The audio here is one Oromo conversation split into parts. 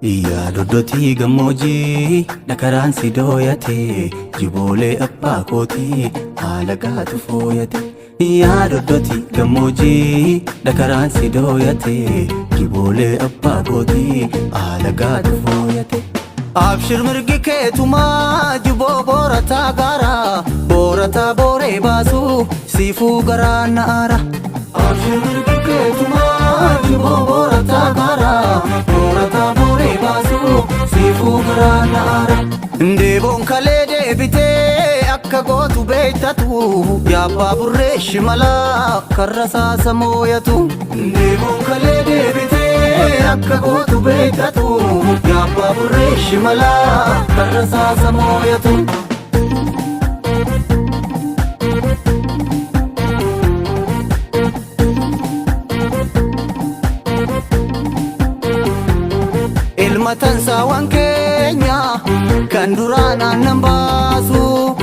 Yaa doddotii gammoojjii dhakaraan si dooyate jiboolee abbaa kootii haala gaatu fooyate. Yaa doddotii gammoojjii dhakaraan si dooyate jiboolee abbaa kootii haala gaatu fooyate. Abshir mirgi keetumaa jiboo boorataa gaara boorataa booree baasu siifuu garaa naara. Abshir mirgi keetumaa jiboo boorataa gaara boorataa booree baasu siifuu garaa naara. Ndeeboon kalee deebitee akka gootu beektatu yaabbaa burree shimalaa karra saasa mooyatu. Ndeeboon kalee deebitee akka gootu beektatu yaabbaa burree shimalaa karra saasa mooyatu. Ilmatan saawwan keenya kan duraan aannan baasu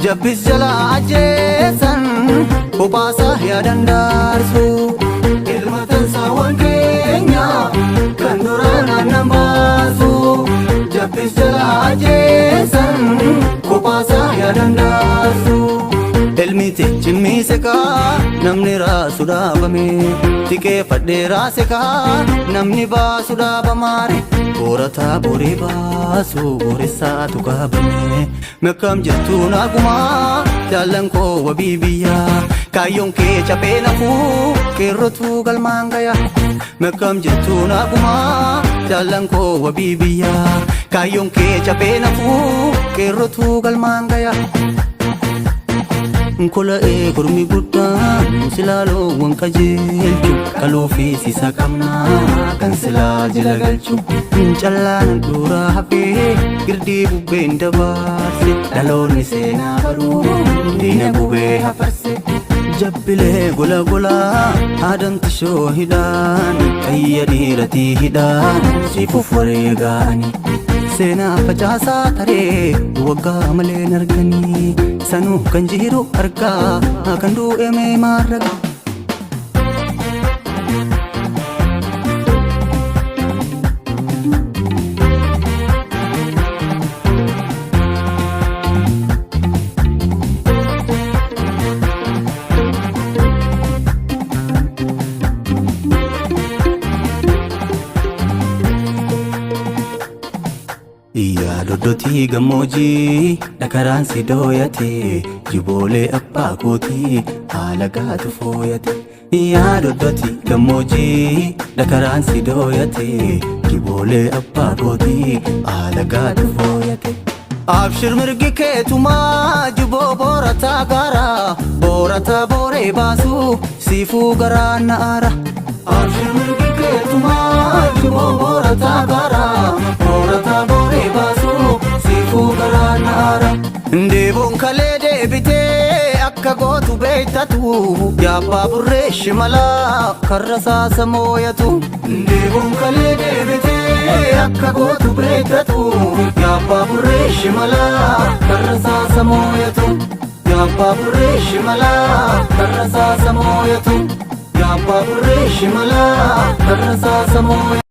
jabbis jalaa ajjeesan kophaasaa yaadan daarsu. Ilmatan saawwan keenya kan duraan aannan baasu jabbis jalaa ajjeesan kophaasaa yaadan daarsu. Elmite cimmise kaa namni raasu dhaabame tiqee fadhee raase kaa namni baasu dhaabamaare. Boorataa booree baasu booressaa tukaabame mekkam jettu naagumaa jaallan koo wabii biyyaa kaayyoon kee caphee nafuu keerrotu galmaan gaya. Mekkam jettu naagumaa jaallan koo wabii biyyaa kaayyoon kee caphee nafuu keerrotu galmaan gaya. Nkola'ee kormi guddaan silaaloowwan qajeelchu kaloofi siisa qabnaa kan silaa jala galchu. Callaan duraa hafee girdii bubbeen dabarse dhaloonni seenaa baruu diina gubee hafarse. Jabbilee gola golaa haadamti shoo hidhaan qayya dhiiratii hidhaan siifuuf wareegaani. Seenaa facaasaa taree waggaa malee narganii sanuu kan jiru argaa kan du'e mee maarraga. Yaa doddotii gammoojjii dhakaraan si dooyate jiboolee abbaa kootii haala gaatu fooyate. Yaa doddotii gammoojjii dhakaraan si dooyate jiboolee abbaa kootii haala gaatu fooyate. Abshir mirgi keetumaa jiboo boorataa gaara boorataa booree baasu siifuu garaa naara. Abshir mirgi keetumaa jiboo boorataa gaara boorataa booree baasu siifuu garaa naara. Ndeeboon kalee deebitee akka gootu beektatu yaabbaa burree shimalaa karra saasa mooyatu. Ndeeboon kalee deebitee akka gootu beektatu yaabbaa burree shimalaa karra saasa mooyatu. Yaabbaa burree shimalaa karra saasa mooyatu. Yaabbaa burree shimalaa karra saasa mooyatu.